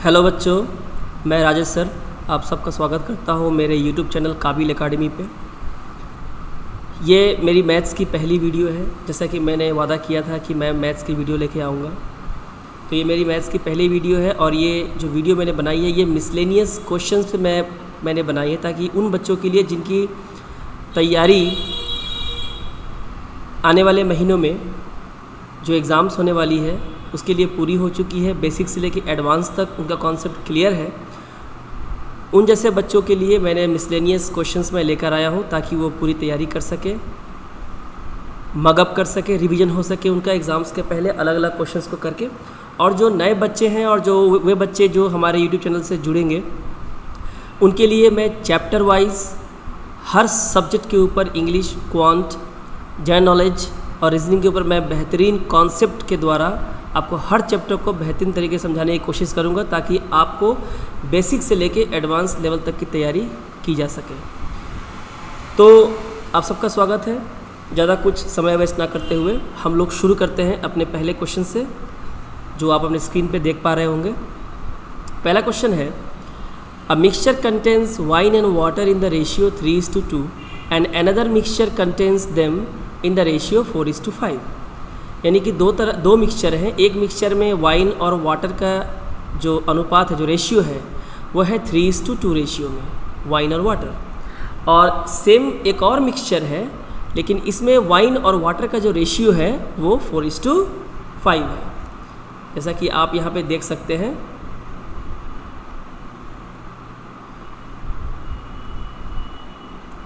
Hello बच्चों, मैं Rajesh sir आप सबका स्वागत करता हूँ मेरे यूट्यूब चैनल काबिल एकेडमी पे। ये मेरी मैथ्स की पहली वीडियो है। जैसा कि मैंने वादा किया था कि मैं मैथ्स की वीडियो लेके आऊँगा, तो ये मेरी मैथ्स की पहली वीडियो है। और ये जो वीडियो मैंने बनाई है ये मिसलेनियस क्वेश्चंस पे मैंने बनाई है, ताकि उन बच्चों के लिए जिनकी तैयारी आने वाले महीनों में जो एग्ज़ाम्स होने वाली है उसके लिए पूरी हो चुकी है, बेसिक से लेकर एडवांस तक उनका कॉन्सेप्ट क्लियर है। उन जैसे बच्चों के लिए मैंने मिसलेनियस क्वेश्चंस में लेकर आया हूँ, ताकि वो पूरी तैयारी कर सके, मगअप कर सके, रिवीजन हो सके उनका एग्ज़ाम्स के पहले अलग अलग क्वेश्चंस को करके। और जो नए बच्चे हैं और जो वे बच्चे जो हमारे यूट्यूब चैनल से जुड़ेंगे उनके लिए मैं चैप्टर वाइज हर सब्जेक्ट के ऊपर इंग्लिश, क्वांट, जनरल नॉलेज और रीजनिंग के ऊपर मैं बेहतरीन कॉन्सेप्ट के द्वारा आपको हर चैप्टर को बेहतरीन तरीके से समझाने की कोशिश करूंगा, ताकि आपको बेसिक से लेके एडवांस लेवल तक की तैयारी की जा सके। तो आप सबका स्वागत है। ज़्यादा कुछ समय वेस्ट ना करते हुए हम लोग शुरू करते हैं अपने पहले क्वेश्चन से, जो आप अपने स्क्रीन पे देख पा रहे होंगे। पहला क्वेश्चन है, a mixture contains wine and water in the ratio 3:2 and another mixture contains them in the ratio 4:5। यानी कि दो मिक्सचर हैं। एक मिक्सचर में वाइन और वाटर का जो अनुपात है, जो रेशियो है, वो है 3:2 रेशियो में, वाइन और वाटर। और सेम एक और मिक्सचर है, लेकिन इसमें वाइन और वाटर का जो रेशियो है वो 4:5 है, जैसा कि आप यहाँ पे देख सकते हैं।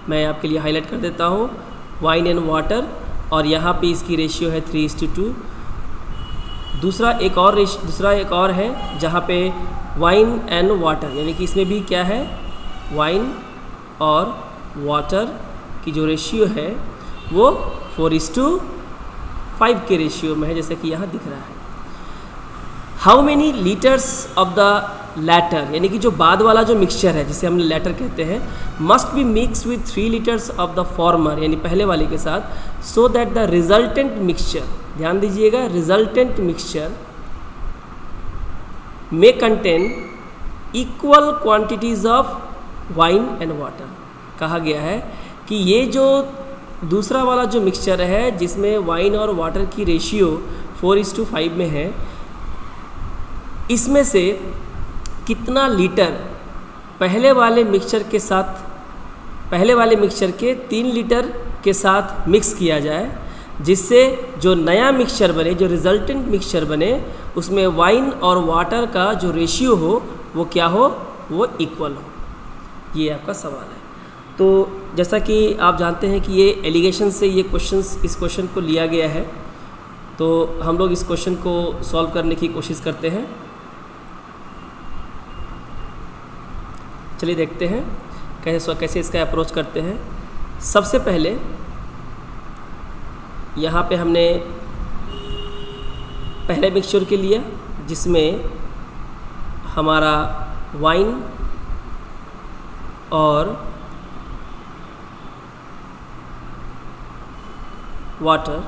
मैं आपके लिए हाईलाइट कर देता हूँ, वाइन एंड वाटर, और यहाँ पे इसकी रेशियो है 3:2। दूसरा एक और है जहाँ पे वाइन एंड वाटर, यानी कि इसमें भी क्या है, वाइन और वाटर की जो रेशियो है वो 4:5 के रेशियो में है, जैसे कि यहाँ दिख रहा है। How many litres of the latter, यानी कि जो बाद वाला जो मिक्सचर है जिसे हम लैटर कहते हैं, must be mix with 3 litres of the former, यानी पहले वाले के साथ, so that the resultant mixture, ध्यान दीजिएगा, resultant mixture may contain equal quantities of wine and water. कहा गया है कि ये जो दूसरा वाला जो मिक्सचर है जिसमें वाइन और वाटर की रेशियो 4:5 में है, इसमें से कितना लीटर पहले वाले मिक्सचर के 3 लीटर के साथ मिक्स किया जाए, जिससे जो नया मिक्सचर बने, जो रिजल्टेंट मिक्सचर बने, उसमें वाइन और वाटर का जो रेशियो हो वो क्या हो, वो इक्वल हो। ये आपका सवाल है। तो जैसा कि आप जानते हैं कि ये एलिगेशन से इस क्वेश्चन को लिया गया है, तो हम लोग इस क्वेश्चन को सॉल्व करने की कोशिश करते हैं। चलिए देखते हैं कैसे इसका अप्रोच करते हैं। सबसे पहले यहाँ पे हमने पहले मिक्सचर के लिया, जिसमें हमारा वाइन और वाटर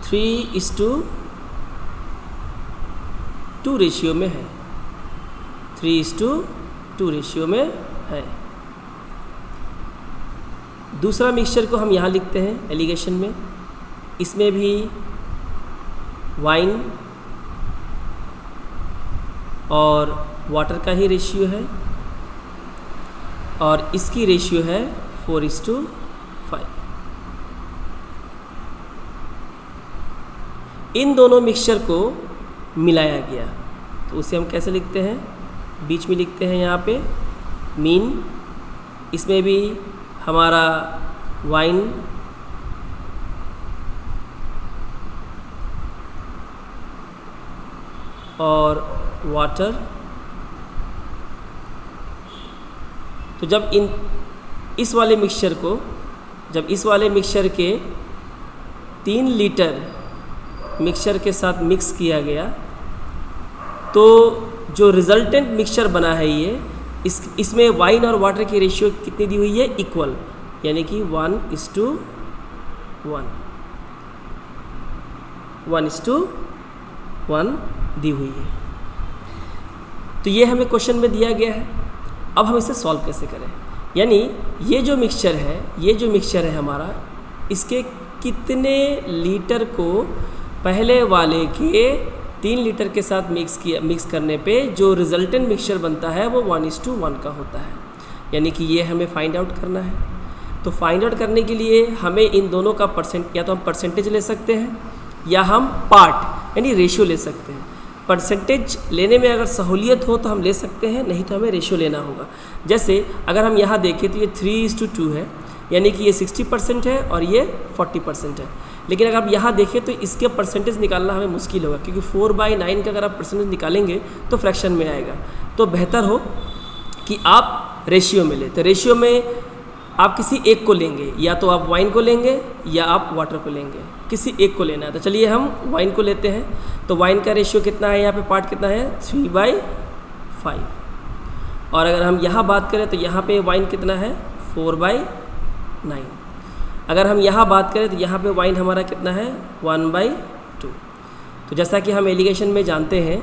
3:2 रेशियो में है, 3:2 रेशियो में है। दूसरा मिक्सचर को हम यहाँ लिखते हैं एलिगेशन में, इसमें भी वाइन और वाटर का ही रेशियो है, और इसकी रेशियो है 4:5। इन दोनों मिक्सचर को मिलाया गया, तो उसे हम कैसे लिखते हैं, बीच में लिखते हैं यहाँ पे मीन। इसमें भी हमारा वाइन और वाटर, तो जब इस वाले मिक्सचर के 3 लीटर मिक्सचर के साथ मिक्स किया गया, तो जो रिजल्टेंट मिक्सचर बना है ये, इसमें वाइन और वाटर की रेशियो कितनी दी हुई है, इक्वल, यानी कि 1:1 1:1 दी हुई है। तो ये हमें क्वेश्चन में दिया गया है। अब हम इसे सॉल्व कैसे करें, यानी ये जो मिक्सचर है हमारा, इसके कितने लीटर को पहले वाले के 3 लीटर के साथ मिक्स करने पे जो रिजल्टेंट मिक्सचर बनता है वो 1:1 का होता है, यानी कि ये हमें फाइंड आउट करना है। तो फाइंड आउट करने के लिए हमें इन दोनों का या तो हम परसेंटेज ले सकते हैं या हम पार्ट यानी रेशियो ले सकते हैं। परसेंटेज लेने में अगर सहूलियत हो तो हम ले सकते हैं, नहीं तो हमें रेशियो लेना होगा। जैसे अगर हम यहाँ देखें तो ये 3:2 है, यानी कि ये 60% है और ये 40% है। लेकिन अगर आप यहाँ देखें तो इसके परसेंटेज निकालना हमें मुश्किल होगा, क्योंकि 4/9 का अगर आप परसेंटेज निकालेंगे तो फ्रैक्शन में आएगा। तो बेहतर हो कि आप रेशियो में लें। तो रेशियो में आप किसी एक को लेंगे, या तो आप वाइन को लेंगे या आप वाटर को लेंगे, किसी एक को लेना है। तो चलिए हम वाइन को लेते हैं। तो वाइन का रेशियो कितना है, यहाँ पे पार्ट कितना है, 3/5। और अगर हम यहाँ बात करें तो यहाँ पे वाइन कितना है, 4/9। अगर हम यहाँ बात करें तो यहाँ पे वाइन हमारा कितना है, 1/2। तो जैसा कि हम एलिगेशन में जानते हैं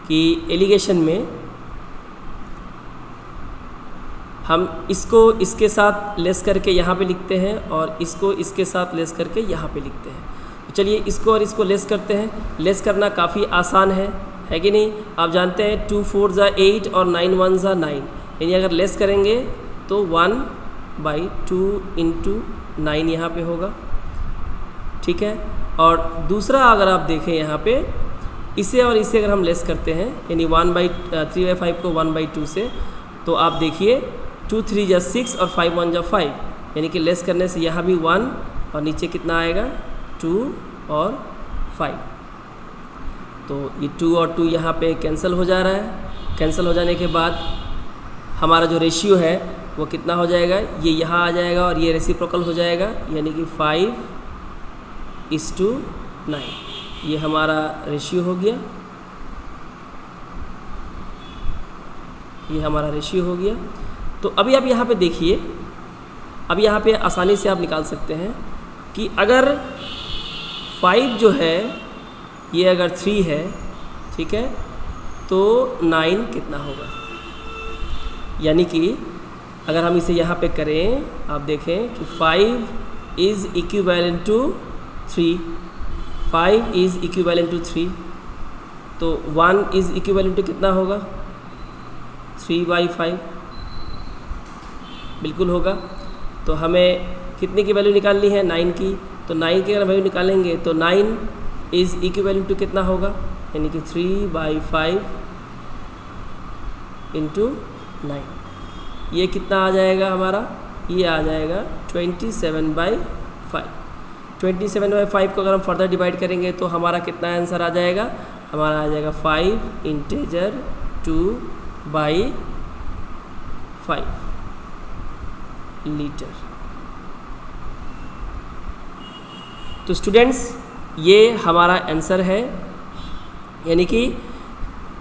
कि एलिगेशन में हम इसको इसके साथ लेस करके यहाँ पे लिखते हैं और इसको इसके साथ लेस करके यहाँ पे लिखते हैं। तो चलिए इसको और इसको लेस करते हैं। लेस करना काफ़ी आसान है कि नहीं। आप जानते हैं 2 4 8 और 9 1 9, यानी अगर लेस करेंगे तो 1/2 × 9 यहाँ पे होगा, ठीक है। और दूसरा अगर आप देखें यहाँ पे इसे और इसे अगर हम लेस करते हैं, यानी 3/5 को 1/2 से, तो आप देखिए 2 3 6 और 5 1 5, यानी कि लेस करने से यहाँ भी 1 और नीचे कितना आएगा, 2 और 5। तो ये 2 और 2 यहाँ पे कैंसिल हो जा रहा है। कैंसिल हो जाने के बाद हमारा जो रेशियो है वो कितना हो जाएगा, ये यहाँ आ जाएगा और ये रेसिप्रोकल हो जाएगा, यानी कि 5:9। ये हमारा रेशियो हो गया, ये हमारा रेशियो हो गया। तो अभी आप यहाँ पे देखिए, अब यहाँ पे आसानी से आप निकाल सकते हैं कि अगर 5 जो है ये अगर 3 है, ठीक है, तो 9 कितना होगा। यानी कि अगर हम इसे यहाँ पे करें, आप देखें कि 5 is equivalent to 3, 5 is equivalent to 3, तो 1 इज़ इक्विवेलेंट टू कितना होगा, 3/5 बिल्कुल होगा। तो हमें कितने की वैल्यू निकालनी है, 9 की। तो 9 की अगर वैल्यू निकालेंगे तो 9 इज़ इक्विवेलेंट टू कितना होगा, यानी कि 3/5 × 9। ये कितना आ जाएगा हमारा, ये आ जाएगा 27/5। 27/5 को अगर हम फर्दर डिवाइड करेंगे तो हमारा कितना आंसर आ जाएगा, हमारा आ जाएगा 5 × 2/5 लीटर। तो स्टूडेंट्स ये हमारा आंसर है, यानी कि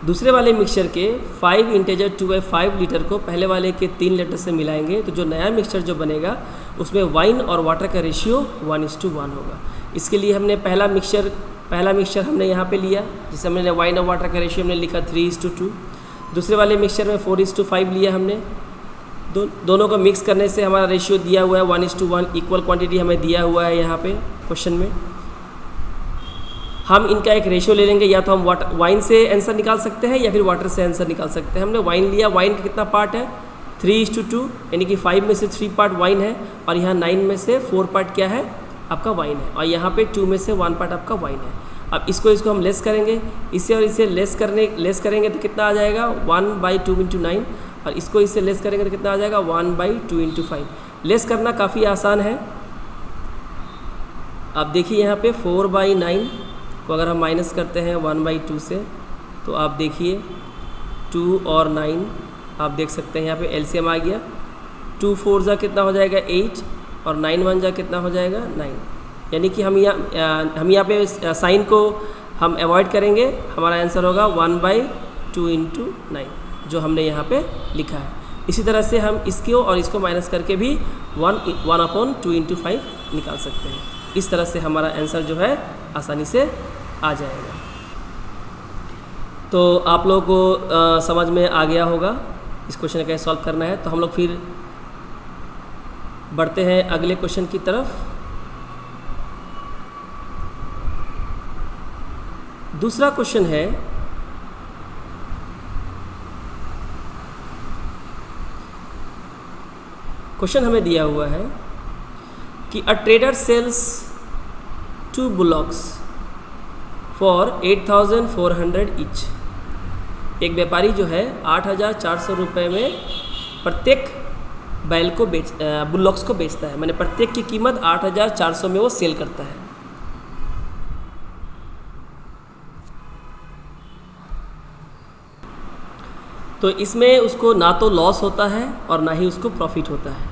दूसरे वाले मिक्सचर के 5 × 2/5 लीटर को पहले वाले के 3 लीटर से मिलाएंगे तो जो नया मिक्सचर जो बनेगा उसमें वाइन और वाटर का रेशियो 1:1 होगा। इसके लिए हमने पहला मिक्सचर हमने यहाँ पे लिया, जिसे हमने वाइन और वाटर का रेशियो हमने लिखा 3:2। दूसरे वाले मिक्सचर में 4:5 लिया हमने। दोनों को मिक्स करने से हमारा रेशियो दिया हुआ है 1:1, इक्वल क्वांटिटी हमें दिया हुआ है यहाँ पे क्वेश्चन में। हम इनका एक रेशियो ले लेंगे, या तो हम वाइन से आंसर निकाल सकते हैं या फिर वाटर से आंसर निकाल सकते हैं। हमने वाइन लिया, वाइन का कितना पार्ट है, 3:2, यानी कि 5 में से 3 पार्ट वाइन है और यहाँ 9 में से 4 पार्ट क्या है, आपका वाइन है, और यहाँ पे 2 में से 1 पार्ट आपका वाइन है। अब इसको हम लेस करेंगे, इसे और इसे लेस करेंगे तो कितना आ जाएगा, 1/2 × 9, और इसको इससे लेस करेंगे तो कितना आ जाएगा, 1/2 × 5। लेस करना काफ़ी आसान है। आप देखिए यहाँ पे 4/9 को अगर हम माइनस करते हैं 1/2 से, तो आप देखिए 2 और 9 आप देख सकते हैं यहाँ पे एलसीएम आ गया। 2 4 कितना हो जाएगा, 8, और 9 1 कितना हो जाएगा, 9। यानी कि हम यहाँ पे साइन को हम अवॉइड करेंगे, हमारा आंसर होगा 1/2 × 9 जो हमने यहाँ पे लिखा है। इसी तरह से हम इसको और इसको माइनस करके भी 1/2 × 5 निकाल सकते हैं। इस तरह से हमारा आंसर जो है आसानी से आ जाएगा। तो आप लोगों को समझ में आ गया होगा इस क्वेश्चन को कैसे सॉल्व करना है। तो हम लोग फिर बढ़ते हैं अगले क्वेश्चन की तरफ। दूसरा क्वेश्चन है, क्वेश्चन हमें दिया हुआ है कि a trader sells 2 bullocks for 8,400 each. एक व्यापारी जो है 8,400 रुपये में प्रत्येक बैल को बुलॉक्स को बेचता है, मैंने प्रत्येक की कीमत 8,400 में वो सेल करता है। तो इसमें उसको ना तो लॉस होता है और ना ही उसको प्रॉफिट होता है।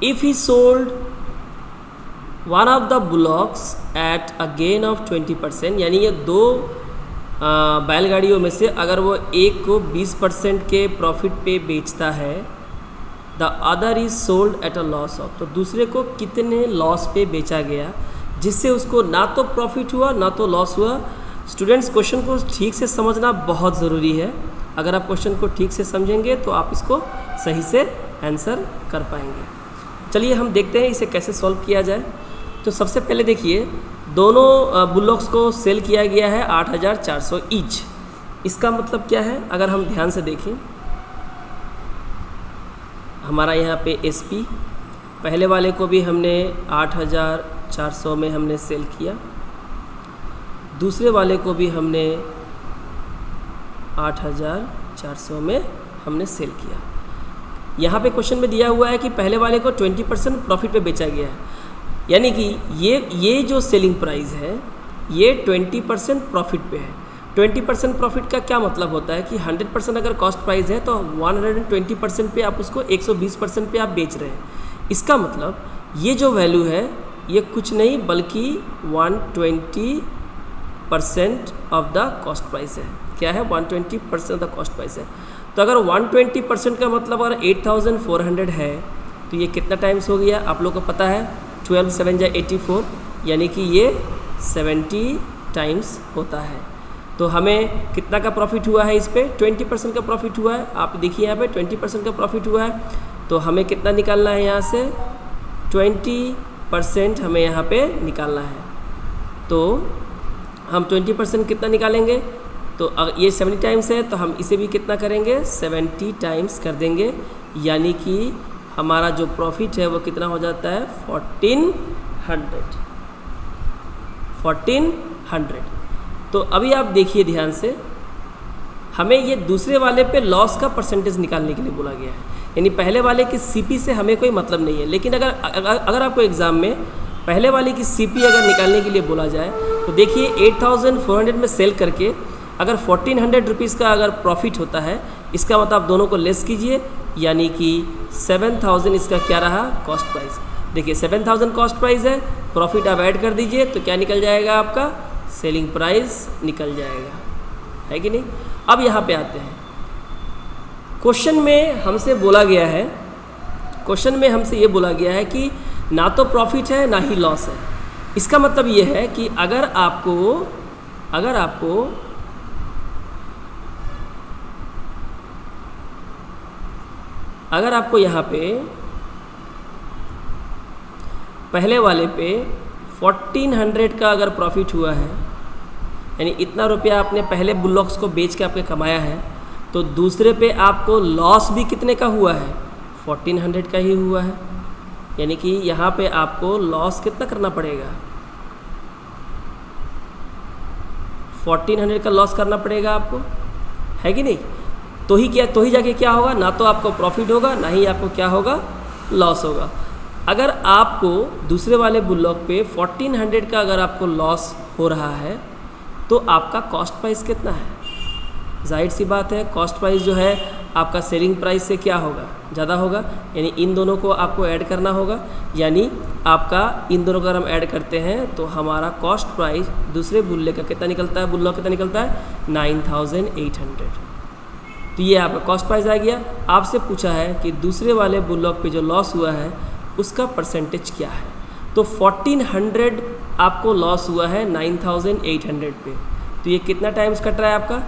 If he sold one of the bullocks at a gain of 20%, यानी ये 2 बैलगाड़ियों में से अगर वो एक को 20% के प्रॉफिट पे बेचता है, the other is sold at a loss of, तो दूसरे को कितने लॉस पे बेचा गया, जिससे उसको ना तो प्रॉफिट हुआ ना तो लॉस हुआ। स्टूडेंट्स, क्वेश्चन को ठीक से समझना बहुत ज़रूरी है। अगर आप क्वेश्चन को ठीक से समझेंगे तो आप इसको सही से आंसर कर पाएंगे। चलिए हम देखते हैं इसे कैसे सॉल्व किया जाए। तो सबसे पहले देखिए, दोनों बुलॉक्स को सेल किया गया है 8,400 ईच। इसका मतलब क्या है? अगर हम ध्यान से देखें, हमारा यहाँ पे एसपी पहले वाले को भी हमने 8,400 में हमने सेल किया, दूसरे वाले को भी हमने 8,400 में हमने सेल किया। यहाँ पे क्वेश्चन में दिया हुआ है कि पहले वाले को 20% प्रॉफिट पे बेचा गया है, यानी कि ये जो सेलिंग प्राइस है ये 20% प्रॉफिट पे है। 20% प्रॉफिट का क्या मतलब होता है कि 100% अगर कॉस्ट प्राइस है तो 120% पे आप उसको 120% पे आप बेच रहे हैं। इसका मतलब ये जो वैल्यू है ये कुछ नहीं बल्कि 120% ऑफ द कॉस्ट प्राइस है। क्या है? 120% ऑफ द कॉस्ट प्राइस है। तो अगर 120% का मतलब अगर 8,400 है तो ये कितना टाइम्स हो गया आप लोग को पता है? 12 7 जा 84, यानी कि ये 70 टाइम्स होता है। तो हमें कितना का प्रॉफिट हुआ है? इस पे 20% का प्रॉफिट हुआ है। आप देखिए यहाँ पे 20% का प्रॉफिट हुआ है, तो हमें कितना निकालना है? यहाँ से 20% हमें यहाँ पे निकालना है। तो हम 20% कितना निकालेंगे? तो अगर ये 70 टाइम्स है तो हम इसे भी कितना करेंगे? 70 टाइम्स कर देंगे, यानी कि हमारा जो प्रॉफिट है वो कितना हो जाता है? 1400। तो अभी आप देखिए ध्यान से, हमें ये दूसरे वाले पे लॉस का परसेंटेज निकालने के लिए बोला गया है, यानी पहले वाले की सीपी से हमें कोई मतलब नहीं है। लेकिन अगर आपको एग्ज़ाम में पहले वाले की सीपी अगर निकालने के लिए बोला जाए तो देखिए 8,400 में सेल करके अगर 1,400 रुपीज़ का अगर प्रॉफिट होता है, इसका मतलब आप दोनों को लेस कीजिए, यानी कि 7,000 इसका क्या रहा? Cost price. देखिए 7,000 कॉस्ट प्राइस है, प्रॉफिट आप ऐड कर दीजिए तो क्या निकल जाएगा? आपका सेलिंग प्राइस निकल जाएगा, है कि नहीं? अब यहाँ पे आते हैं, क्वेश्चन में हमसे बोला गया है, क्वेश्चन में हमसे ये बोला गया है कि ना तो प्रॉफिट है ना ही लॉस है। इसका मतलब ये है कि अगर आपको यहाँ पे पहले वाले पे 1,400 का अगर प्रॉफिट हुआ है, यानी इतना रुपया आपने पहले बुलॉक्स को बेच के आपके कमाया है, तो दूसरे पे आपको लॉस भी कितने का हुआ है? 1,400 का ही हुआ है, यानी कि यहाँ पे आपको लॉस कितना करना पड़ेगा? 1,400 का लॉस करना पड़ेगा आपको, है कि नहीं? तो ही जाके क्या होगा? ना तो आपको प्रॉफिट होगा ना ही आपको क्या होगा? लॉस होगा। अगर आपको दूसरे वाले बुलॉक पे 1,400 का अगर आपको लॉस हो रहा है तो आपका कॉस्ट प्राइस कितना है? जाहिर सी बात है, कॉस्ट प्राइस जो है आपका सेलिंग प्राइस से क्या होगा? ज़्यादा होगा, यानी इन दोनों को आपको ऐड करना होगा। यानी आपका इन दोनों को अगर हम ऐड करते हैं तो हमारा कॉस्ट प्राइस दूसरे बुल्ले का कितना निकलता है? बुलॉक कितना निकलता है? 9,800। तो ये आपका कॉस्ट प्राइस आ गया। आपसे पूछा है कि दूसरे वाले बुलॉक पे जो लॉस हुआ है उसका परसेंटेज क्या है। तो 1,400 आपको लॉस हुआ है 9,800 पे, तो ये कितना टाइम्स कट रहा है आपका,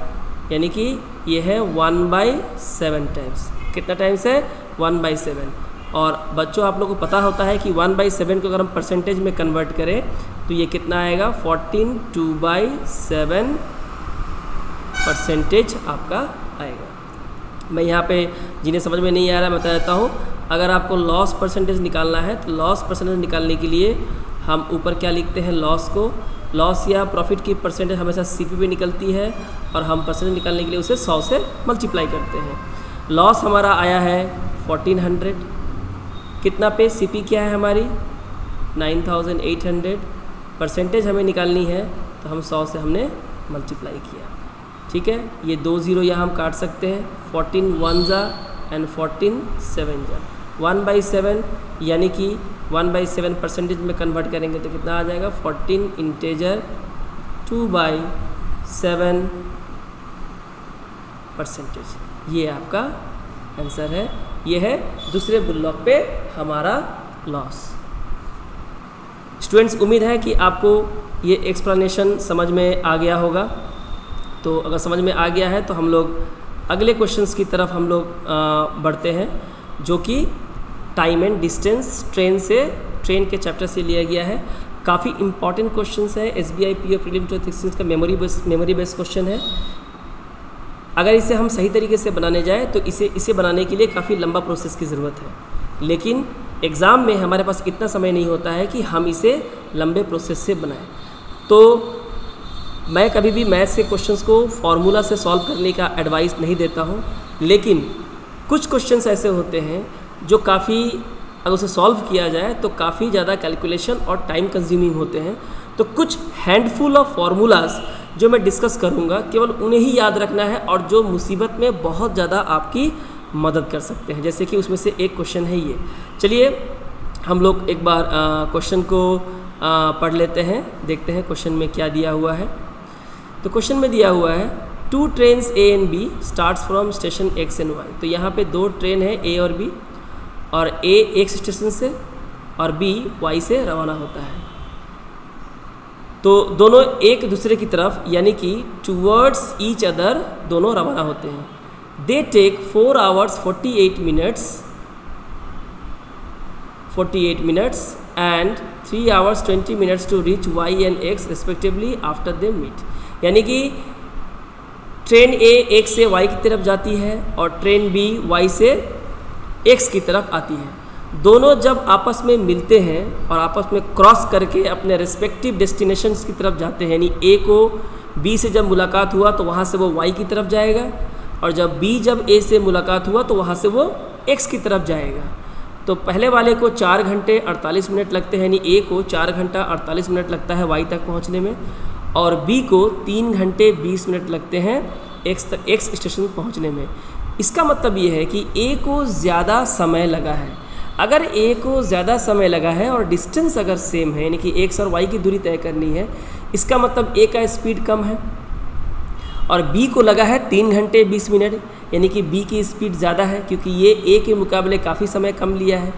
यानी कि ये है 1/7 टाइम्स। कितना टाइम्स है, 1/7। और बच्चों आप लोगों को पता होता है कि 1/7 को अगर हम परसेंटेज में कन्वर्ट करें तो ये कितना आएगा, 14/2/7 परसेंटेज आपका आएगा। मैं यहाँ पे जिन्हें समझ में नहीं आ रहा है बता देता हूँ। अगर आपको लॉस परसेंटेज निकालना है तो लॉस परसेंटेज निकालने के लिए हम ऊपर क्या लिखते हैं, लॉस को, लॉस या प्रॉफिट की परसेंटेज हमेशा सीपी पे निकलती है और हम परसेंटेज निकालने के लिए उसे 100 से मल्टीप्लाई करते हैं। लॉस हमारा आया है 1400, कितना पे, सीपी क्या है हमारी 9800, परसेंटेज हमें निकालनी है तो हम 100 से हमने मल्टीप्लाई किया। ठीक है, ये 2 0 यहाँ हम काट सकते हैं, 14 1 जा एंड 14 7 जा, 1/7 यानी कि 1/7 परसेंटेज में कन्वर्ट करेंगे तो कितना आ जाएगा, 14 इंटेजर 2/7 परसेंटेज। ये आपका आंसर है। ये है दूसरे ब्लॉक पे हमारा लॉस। स्टूडेंट्स, उम्मीद है कि आपको ये एक्सप्लेनेशन समझ में आ गया होगा। तो अगर समझ में आ गया है तो हम लोग अगले क्वेश्चंस की तरफ हम लोग बढ़ते हैं, जो कि टाइम एंड डिस्टेंस ट्रेन के चैप्टर से लिया गया है। काफ़ी इंपॉर्टेंट क्वेश्चंस है, SBI PO प्रीलिम 2016 का मेमोरी बेस्ड क्वेश्चन है। अगर इसे हम सही तरीके से बनाने जाए तो इसे बनाने के लिए काफ़ी लंबा प्रोसेस की ज़रूरत है, लेकिन एग्ज़ाम में हमारे पास इतना समय नहीं होता है कि हम इसे लंबे प्रोसेस से बनाएं। तो मैं कभी भी मैथ्स के क्वेश्चंस को फार्मूला से सॉल्व करने का एडवाइस नहीं देता हूं, लेकिन कुछ क्वेश्चंस ऐसे होते हैं जो काफ़ी अगर उसे सॉल्व किया जाए तो काफ़ी ज़्यादा कैलकुलेशन और टाइम कंज्यूमिंग होते हैं। तो कुछ हैंडफुल ऑफ फार्मूलाज जो मैं डिस्कस करूंगा, केवल उन्हें ही याद रखना है और जो मुसीबत में बहुत ज़्यादा आपकी मदद कर सकते हैं। जैसे कि उसमें से एक क्वेश्चन है ये। चलिए हम लोग एक बार क्वेश्चन को पढ़ लेते हैं, देखते हैं क्वेश्चन में क्या दिया हुआ है। तो क्वेश्चन में दिया हुआ है 2 trains A and B starts from station X and Y। तो यहाँ पे 2 ट्रेन है A और B, और A X स्टेशन से और B Y से रवाना होता है। तो दोनों एक दूसरे की तरफ यानी कि टूवर्ड्स ईच अदर दोनों रवाना होते हैं। They take 4 hours 48 minutes and 3 hours 20 minutes to reach Y and X respectively after they meet। यानी कि ट्रेन A X से Y की तरफ जाती है और ट्रेन B Y से X की तरफ आती है। दोनों जब आपस में मिलते हैं और आपस में क्रॉस करके अपने रिस्पेक्टिव डेस्टिनेशंस की तरफ जाते हैं, यानी A को B से जब मुलाकात हुआ तो वहाँ से वो Y की तरफ जाएगा, और जब B जब A से मुलाकात हुआ तो वहाँ से वो X की तरफ जाएगा। तो पहले वाले को 4 घंटे 48 मिनट लगते हैं, यानी A को 4 घंटा 48 मिनट लगता है Y तक पहुँचने में, और B को 3 घंटे 20 मिनट लगते हैं X स्टेशन पहुँचने में। इसका मतलब ये है कि A को ज़्यादा समय लगा है। अगर A को ज़्यादा समय लगा है और डिस्टेंस अगर सेम है, यानी कि X और Y की दूरी तय करनी है, इसका मतलब A का स्पीड कम है और B को लगा है 3 घंटे 20 मिनट, यानी कि B की स्पीड ज़्यादा है क्योंकि ये A के मुकाबले काफ़ी समय कम लिया है।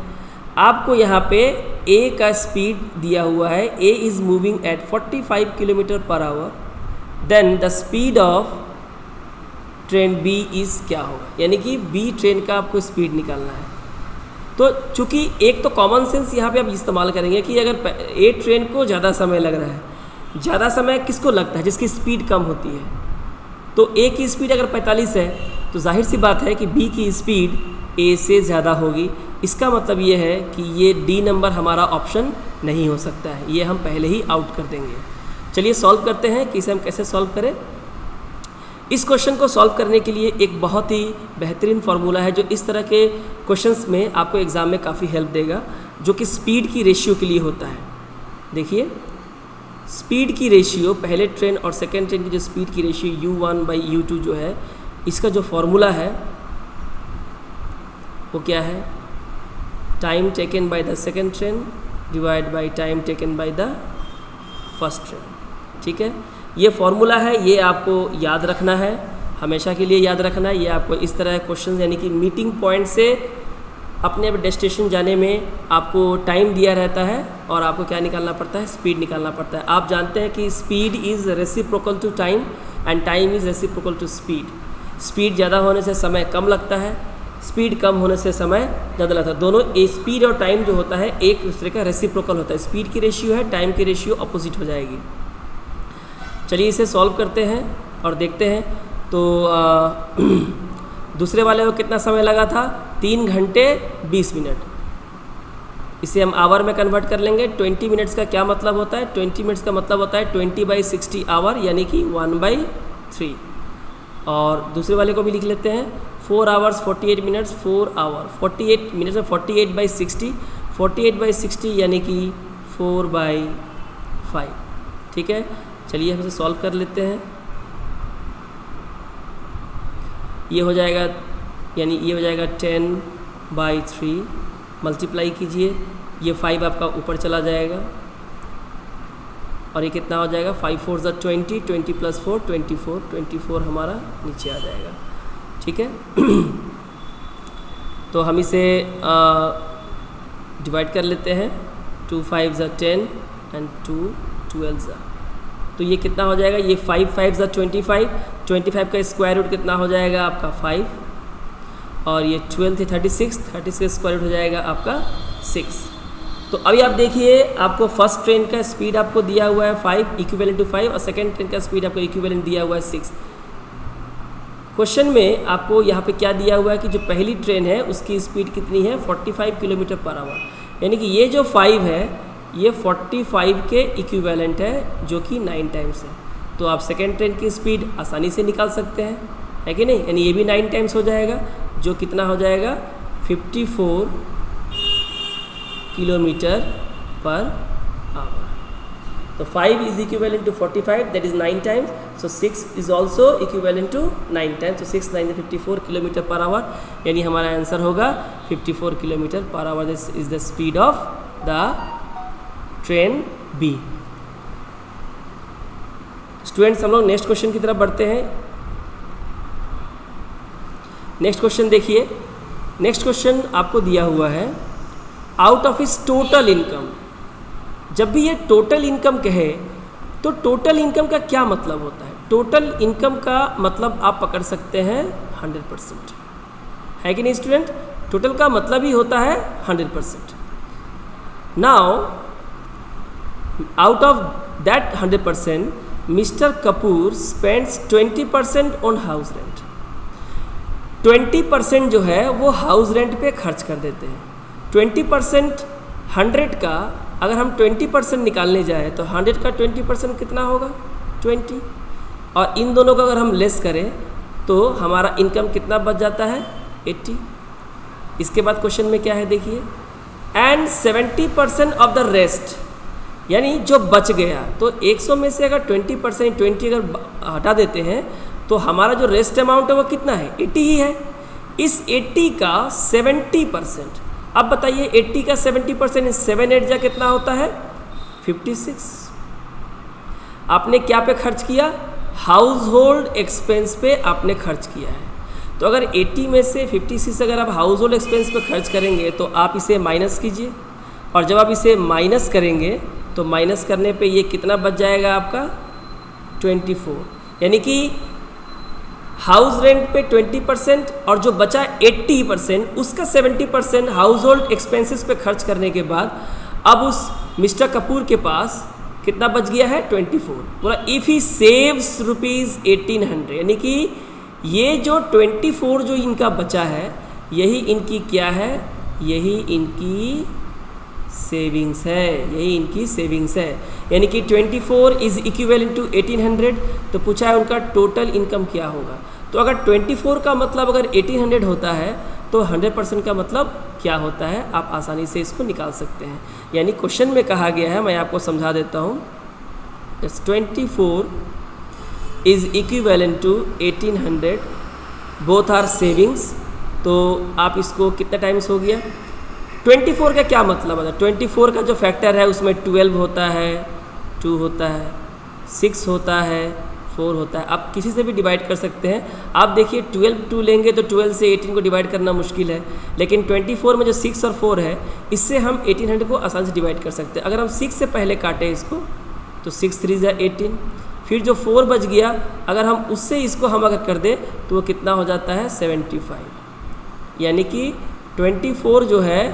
आपको यहाँ पे A का स्पीड दिया हुआ है, A is moving at 45 km/h, then the speed of train B is क्या होगा, यानी कि B ट्रेन का आपको स्पीड निकालना है। तो चूँकि एक तो कॉमन सेंस यहाँ पे आप इस्तेमाल करेंगे कि अगर A ट्रेन को ज़्यादा समय लग रहा है, ज़्यादा समय किसको लगता है, जिसकी स्पीड कम होती है। तो A की स्पीड अगर 45 है तो जाहिर सी बात है कि B की स्पीड A से ज़्यादा होगी। इसका मतलब ये है कि ये D नंबर हमारा ऑप्शन नहीं हो सकता है, ये हम पहले ही आउट कर देंगे। चलिए सॉल्व करते हैं कि इसे हम कैसे सॉल्व करें। इस क्वेश्चन को सॉल्व करने के लिए एक बहुत ही बेहतरीन फार्मूला है जो इस तरह के क्वेश्चंस में आपको एग्ज़ाम में काफ़ी हेल्प देगा, जो कि स्पीड की रेशियो के लिए होता है। देखिए स्पीड की रेशियो, पहले ट्रेन और सेकेंड ट्रेन की जो स्पीड की रेशियो U1/U2 जो है, इसका जो फार्मूला है वो क्या है, time taken by the second train divide by time taken by the first train. ठीक है, ये फार्मूला है, ये आपको याद रखना है, हमेशा के लिए याद रखना है। ये आपको इस तरह क्वेश्चन यानी कि मीटिंग पॉइंट से अपने डेस्टिनेशन जाने में आपको टाइम दिया रहता है और आपको क्या निकालना पड़ता है, स्पीड निकालना पड़ता है। आप जानते हैं कि speed is reciprocal to time and time is reciprocal to speed. Speed ज़्यादा होने से समय कम लगता है, स्पीड कम होने से समय ज़्यादा लगता है। दोनों स्पीड और टाइम जो होता है एक दूसरे का रेसिप्रोकल होता है। स्पीड की रेशियो है, टाइम की रेशियो अपोजिट हो जाएगी। चलिए इसे सॉल्व करते हैं और देखते हैं। तो दूसरे वाले को कितना समय लगा था, 3 घंटे 20 मिनट। इसे हम आवर में कन्वर्ट कर लेंगे। 20 मिनट्स का क्या मतलब होता है, 20 मिनट्स का मतलब होता है 20/60 आवर, यानी कि 1/3। और दूसरे वाले को भी लिख लेते हैं, 4 आवर्स 48 मिनट्स, 4 आवर 48 मिनट्स में 48/60, 48/60 यानी कि 4/5। ठीक है, चलिए हम इसे सॉल्व कर लेते हैं। ये हो जाएगा, यानी ये हो जाएगा 10/3, मल्टीप्लाई कीजिए, ये 5 आपका ऊपर चला जाएगा और ये कितना हो जाएगा, 5 4 ज़ा 20, 20 + 4 24, 24 हमारा नीचे आ जाएगा। ठीक है तो हम इसे डिवाइड कर लेते हैं, 2 5 ज़ा 10 एंड 2 12 ज़ा, तो ये कितना हो जाएगा, ये 5 5 ज़ा 25, 25 का स्क्वायर रूट कितना हो जाएगा आपका 5, और ये 12 थे 36, 36 का स्क्वायर रूट हो जाएगा आपका 6। तो अभी आप देखिए, आपको फर्स्ट ट्रेन का स्पीड आपको दिया हुआ है 5 इक्विवेलेंट टू 5 और सेकंड ट्रेन का स्पीड आपको इक्विवेलेंट दिया हुआ है 6। क्वेश्चन में आपको यहाँ पे क्या दिया हुआ है कि जो पहली ट्रेन है उसकी स्पीड कितनी है, 45 किलोमीटर पर आवर, यानी कि ये जो 5 है ये 45 के इक्विवेलेंट है, जो कि 9 टाइम्स है। तो आप सेकेंड ट्रेन की स्पीड आसानी से निकाल सकते हैं, है कि नहीं, यानी ये भी 9 टाइम्स हो जाएगा, जो कितना हो जाएगा 54 किलोमीटर पर आवर। तो 5 is equivalent to 45, that is 9 times, so 6 is also equivalent to 9 times, तो 6 9 54 किलोमीटर पर आवर, यानी हमारा आंसर होगा 54 kilometre per hour. This is the speed of the train B. Students, हम लोग next question की तरफ बढ़ते हैं। नेक्स्ट क्वेश्चन देखिए, नेक्स्ट क्वेश्चन आपको दिया हुआ है, out of his total income. जब भी ये टोटल इनकम कहे तो टोटल इनकम का क्या मतलब होता है, टोटल इनकम का मतलब आप पकड़ सकते हैं 100%, है कि नहीं स्टूडेंट, टोटल का मतलब ही होता है 100%। Now out of that 100% mister Kapoor spends 20% on house rent. 20% जो है वो हाउस रेंट पे खर्च कर देते हैं। 20% 100 का अगर हम 20% निकालने जाए तो 100 का 20% कितना होगा, 20, और इन दोनों को अगर हम लेस करें तो हमारा इनकम कितना बच जाता है, 80। इसके बाद क्वेश्चन में क्या है देखिए, एंड 70% ऑफ द रेस्ट, यानी जो बच गया, तो 100 में से अगर 20% 20 अगर हटा देते हैं तो हमारा जो रेस्ट अमाउंट है वो कितना है, 80 ही है। इस 80 का 70%, अब बताइए 80 का 70%, 7 8 जा कितना होता है, 56। आपने क्या पे खर्च किया, हाउस होल्ड एक्सपेंस पे आपने खर्च किया है। तो अगर 80 में से 56 अगर आप हाउस होल्ड एक्सपेंस पे खर्च करेंगे तो आप इसे माइनस कीजिए, और जब आप इसे माइनस करेंगे तो माइनस करने पे ये कितना बच जाएगा आपका, 24, यानी कि हाउस रेंट पे 20% और जो बचा 80%, उसका 70% हाउस होल्ड एक्सपेंसेस पे खर्च करने के बाद अब उस मिस्टर कपूर के पास कितना बच गया है, 24। बोला इफ़ ही सेव्स ₹1800, यानी कि ये जो 24 जो इनका बचा है यही इनकी क्या है, यही इनकी सेविंग्स है, यही इनकी सेविंग्स है, यानी कि 24 इज इक्विवेलेंट टू 1800। तो पूछा है उनका टोटल इनकम क्या होगा। तो अगर 24 का मतलब अगर 1800 होता है तो 100% का मतलब क्या होता है, आप आसानी से इसको निकाल सकते हैं। यानी क्वेश्चन में कहा गया है, मैं आपको समझा देता हूँ, 24 is equivalent to 1800, both are savings. तो आप इसको कितना टाइम्स हो गया, 24 का क्या मतलब है, 24 का जो फैक्टर है उसमें 12 होता है, 2 होता है, 6 होता है, 4 होता है। आप किसी से भी डिवाइड कर सकते हैं। आप देखिए 12 2 लेंगे तो 12 से 18 को डिवाइड करना मुश्किल है, लेकिन 24 में जो 6 और 4 है इससे हम 1800 को आसानी से डिवाइड कर सकते हैं। अगर हम 6 से पहले काटें इसको तो 6 3 ज़ा 18, फिर जो 4 बच गया अगर हम उससे इसको हम अगर कर दें तो वो कितना हो जाता है 75, यानी कि 24 जो है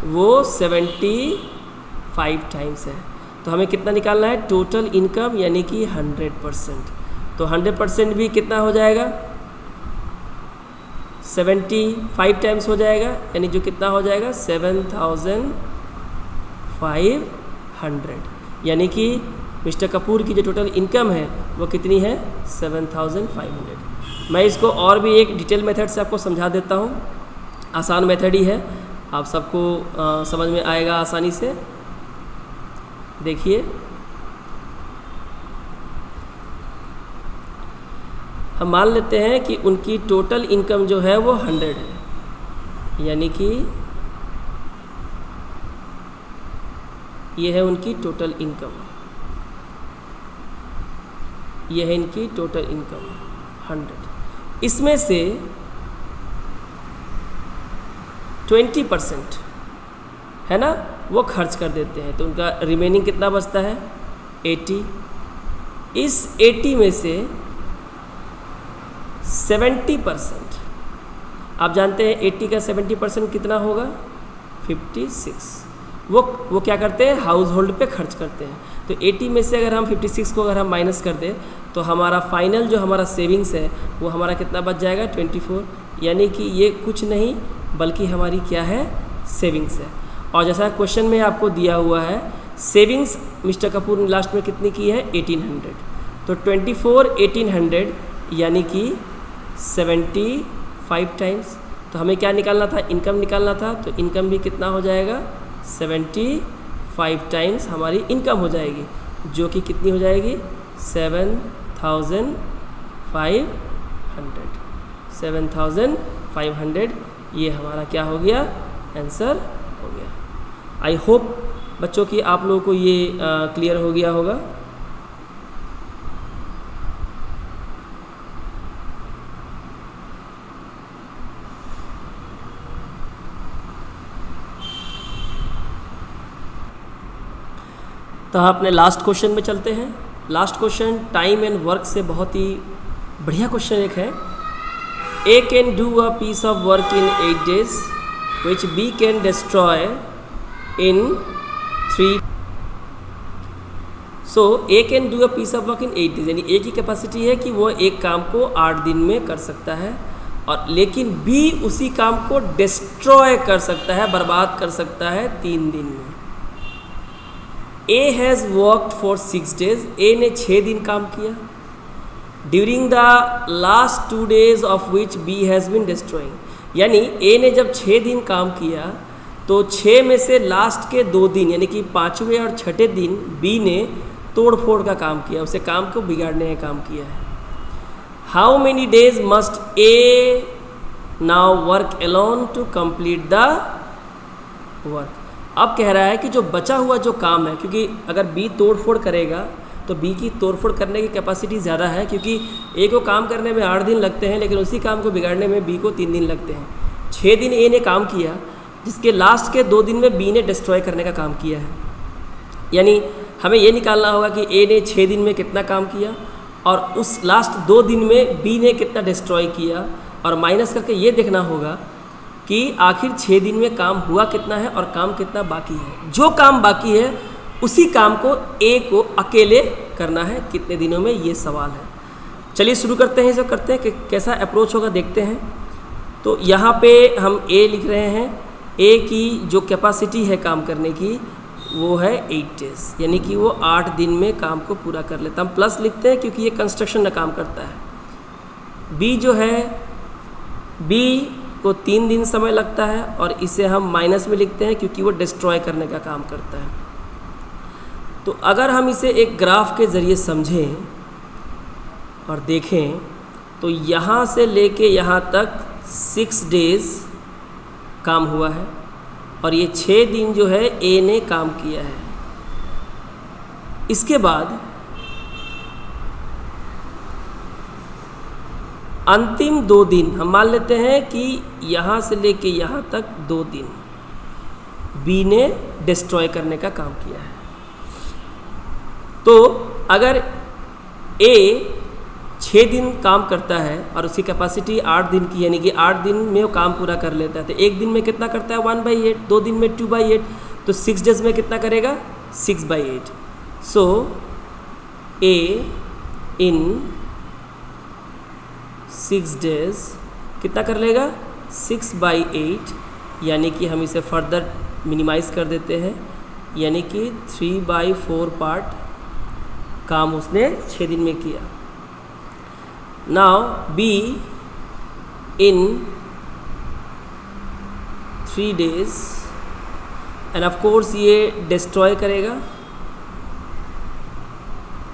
वो 75 टाइम्स है। तो हमें कितना निकालना है टोटल इनकम, यानी कि 100%। तो 100% भी कितना हो जाएगा 75 टाइम्स हो जाएगा, यानी जो कितना हो जाएगा 7500, यानी कि मिस्टर कपूर की जो टोटल इनकम है वो कितनी है 7500। मैं इसको और भी एक डिटेल मेथड से आपको समझा देता हूँ, आसान मेथड ही है, आप सबको समझ में आएगा आसानी से। देखिए हम मान लेते हैं कि उनकी टोटल इनकम जो है वो 100 है, यानी कि ये है उनकी टोटल इनकम, ये है इनकी टोटल इनकम 100। इसमें से 20% है ना वो खर्च कर देते हैं, तो उनका रिमेनिंग कितना बचता है 80। इस 80 में से 70%, आप जानते हैं 80 का 70% कितना होगा 56। वो क्या करते हैं हाउस होल्ड पे खर्च करते हैं। तो 80 में से अगर हम 56 को अगर हम माइनस कर दें तो हमारा फाइनल जो हमारा सेविंग्स है वो हमारा कितना बच जाएगा 24, यानी कि ये कुछ नहीं बल्कि हमारी क्या है सेविंग्स है। और जैसा क्वेश्चन में आपको दिया हुआ है सेविंग्स मिस्टर कपूर ने लास्ट में कितनी की है 1800, तो 24 1800 यानी कि 75 टाइम्स। तो हमें क्या निकालना था इनकम निकालना था, तो इनकम भी कितना हो जाएगा 75 टाइम्स हमारी इनकम हो जाएगी, जो कि कितनी हो जाएगी 7500। ये हमारा क्या हो गया आंसर हो गया। आई होप बच्चों की आप लोगों को ये क्लियर हो गया होगा। तो अपने लास्ट क्वेश्चन में चलते हैं। Last question time and work से बहुत ही बढ़िया क्वेश्चन एक है। A can do a piece of work in 8 days which B can destroy in 3। So A can do a piece of work in 8 days, यानी A की capacity है कि वो एक काम को 8 दिन में कर सकता है, और लेकिन B उसी काम को डिस्ट्रॉय कर सकता है, बर्बाद कर सकता है 3 दिन में। A has worked for 6 days, A ने 6 दिन काम किया। During the last 2 days of which B has been destroying, यानी A ने जब 6 दिन काम किया तो 6 में से लास्ट के 2 दिन यानी कि 5वें और 6ठे दिन B ने तोड़ फोड़ का काम किया, उसे काम को बिगाड़ने का काम किया है। How many days must A now work alone to complete the work. अब कह रहा है कि जो बचा हुआ जो काम है, क्योंकि अगर B तोड़ फोड़ करेगा तो B की तोड़फोड़ करने की कैपेसिटी ज़्यादा है, क्योंकि A को काम करने में 8 दिन लगते हैं लेकिन उसी काम को बिगाड़ने में B को 3 दिन लगते हैं। 6 दिन A ने काम किया, जिसके लास्ट के 2 दिन में B ने डिस्ट्रॉय करने का काम किया है। यानी हमें ये निकालना होगा कि A ने 6 दिन में कितना काम किया और उस लास्ट 2 दिन में B ने कितना डिस्ट्रॉय किया, और माइनस करके ये देखना होगा कि आखिर 6 दिन में काम हुआ कितना है और काम कितना बाकी है। जो काम बाकी है उसी काम को A को अकेले करना है कितने दिनों में, ये सवाल है। चलिए शुरू करते हैं, इसे करते हैं कि कैसा अप्रोच होगा देखते हैं। तो यहाँ पे हम A लिख रहे हैं। A की जो कैपेसिटी है काम करने की वो है 8 days, यानी कि वो 8 दिन में काम को पूरा कर लेता। हम प्लस लिखते हैं क्योंकि ये कंस्ट्रक्शन का काम करता है। B जो है B को 3 दिन समय लगता है, और इसे हम माइनस में लिखते हैं क्योंकि वो डिस्ट्रॉय करने का काम करता है। तो अगर हम इसे एक ग्राफ के ज़रिए समझें और देखें तो यहाँ से लेके यहाँ तक 6 days काम हुआ है, और ये 6 दिन जो है A ने काम किया है। इसके बाद अंतिम 2 दिन हम मान लेते हैं कि यहाँ से लेके यहाँ तक 2 दिन बी ने डिस्ट्रॉय करने का काम किया है। तो अगर ए 6 दिन काम करता है और उसकी कैपेसिटी 8 दिन की, यानी कि 8 दिन में वो काम पूरा कर लेता है, तो एक दिन में कितना करता है 1/8, 2 दिन में 2/8, तो 6 डेज में कितना करेगा 6/8। सो ए इन 6 डेज कितना कर लेगा 6/8, यानी कि हम इसे फर्दर मिनिमाइज़ कर देते हैं, यानी कि 3/4 पार्ट काम उसने 6 दिन में किया। Now be in 3 days end of course ये डिस्ट्रॉय करेगा।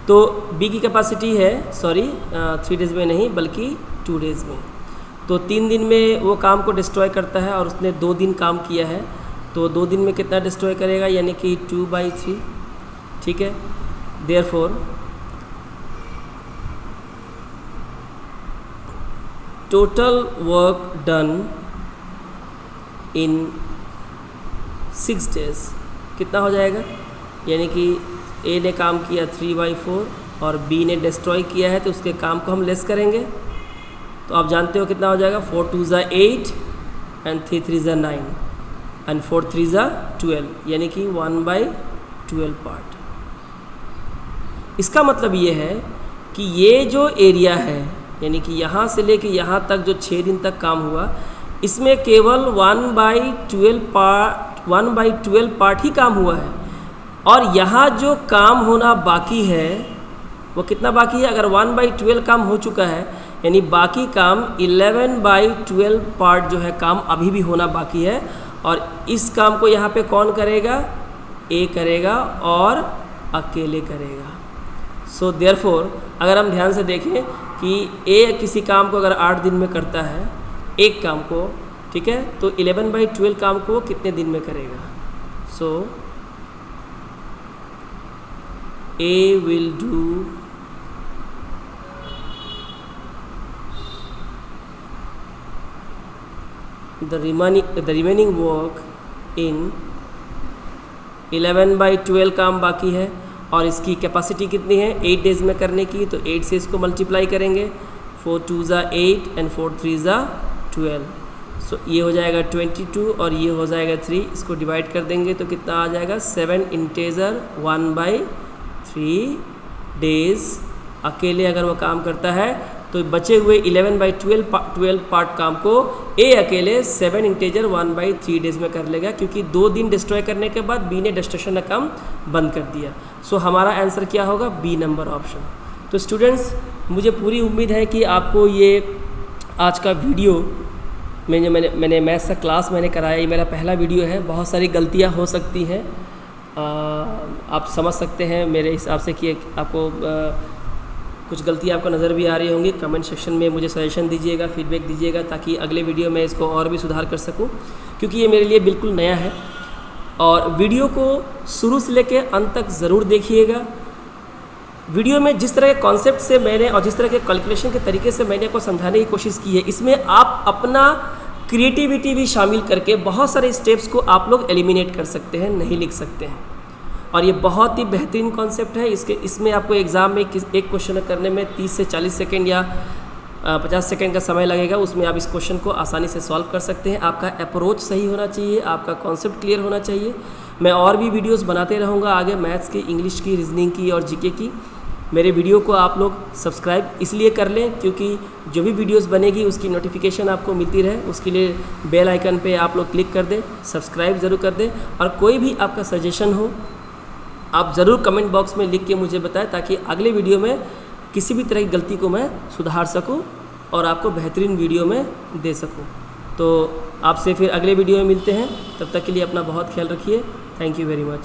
तो बी की कैपेसिटी है 3 डेज़ में नहीं बल्कि 2 डेज़ में, तो 3 दिन में वो काम को डिस्ट्रॉय करता है और उसने 2 दिन काम किया है, तो 2 दिन में कितना डिस्ट्रॉय करेगा, यानी कि 2/3। ठीक है, therefore total work done in 6 days कितना हो जाएगा, यानी कि ए ने काम किया 3/4 और बी ने डिस्ट्रॉय किया है, तो उसके काम को हम लेस करेंगे। तो आप जानते हो कितना हो जाएगा, 4 2 ज़ा 8 एंड 3 3 ज़ा 9 एंड 4 3 ज़ा 12, यानी कि 1/12 पार्ट। इसका मतलब ये है कि ये जो एरिया है, यानी कि यहाँ से लेके यहाँ तक जो 6 दिन तक काम हुआ, इसमें केवल 1/12 पार्ट ही काम हुआ है, और यहाँ जो काम होना बाकी है वो कितना बाकी है, अगर 1/12 काम हो चुका है, यानी बाकी काम 11/12 पार्ट जो है काम अभी भी होना बाकी है, और इस काम को यहाँ पे कौन करेगा, ए करेगा और अकेले करेगा। सो देयरफॉर अगर हम ध्यान से देखें कि ए किसी काम को अगर 8 दिन में करता है एक काम को, ठीक है, तो 11/12 काम को कितने दिन में करेगा। So I will do the remaining work in 11/12 काम बाकी है, और इसकी कैपेसिटी कितनी है 8 डेज़ में करने की, तो 8 से इसको मल्टीप्लाई करेंगे, 4 2 ज़ा 8 एंड 4 3 ज़ा 12। सो ये हो जाएगा 22 और ये हो जाएगा 3, इसको डिवाइड कर देंगे तो कितना आ जाएगा 7 इंटेजर 1/3 डेज़ अकेले अगर वो काम करता है, तो बचे हुए 11/12 पार्ट काम को ए अकेले 7 इंटेजर 1/3 डेज़ में कर लेगा, क्योंकि 2 दिन डिस्ट्रॉय करने के बाद बी ने डिस्ट्रक्शन का काम बंद कर दिया। सो हमारा आंसर क्या होगा, बी नंबर ऑप्शन। तो स्टूडेंट्स, मुझे पूरी उम्मीद है कि आपको ये आज का वीडियो मैंने मैथ्स का क्लास मैंने कराया, ये मेरा पहला वीडियो है, बहुत सारी गलतियाँ हो सकती हैं, आप समझ सकते हैं मेरे हिसाब से कि आपको कुछ गलतियाँ आपको नज़र भी आ रही होंगी। कमेंट सेक्शन में मुझे सजेशन दीजिएगा, फीडबैक दीजिएगा, ताकि अगले वीडियो में इसको और भी सुधार कर सकूं, क्योंकि ये मेरे लिए बिल्कुल नया है। और वीडियो को शुरू से लेके अंत तक ज़रूर देखिएगा। वीडियो में जिस तरह के कॉन्सेप्ट से मैंने और जिस तरह के कैलकुलेशन के तरीके से मैंने आपको समझाने की कोशिश की है, इसमें आप अपना क्रिएटिविटी भी शामिल करके बहुत सारे स्टेप्स को आप लोग एलिमिनेट कर सकते हैं, नहीं लिख सकते हैं। और ये बहुत ही बेहतरीन कॉन्सेप्ट है। इसमें आपको एग्ज़ाम में एक क्वेश्चन करने में 30 से 40 सेकेंड या 50 सेकेंड का समय लगेगा, उसमें आप इस क्वेश्चन को आसानी से सॉल्व कर सकते हैं। आपका अप्रोच सही होना चाहिए, आपका कॉन्सेप्ट क्लियर होना चाहिए। मैं और भी वीडियोस बनाते रहूँगा आगे, मैथ्स की, इंग्लिश की, रीजनिंग की और जीके की। मेरे वीडियो को आप लोग सब्सक्राइब इसलिए कर लें क्योंकि जो भी वीडियोस बनेगी उसकी नोटिफिकेशन आपको मिलती रहे, उसके लिए बेल आइकन पे आप लोग क्लिक कर दें, सब्सक्राइब ज़रूर कर दें। और कोई भी आपका सजेशन हो आप ज़रूर कमेंट बॉक्स में लिख के मुझे बताएं, ताकि अगले वीडियो में किसी भी तरह की गलती को मैं सुधार सकूं और आपको बेहतरीन वीडियो में दे सकूं। तो आपसे फिर अगले वीडियो में मिलते हैं, तब तक के लिए अपना बहुत ख्याल रखिए। Thank you very much.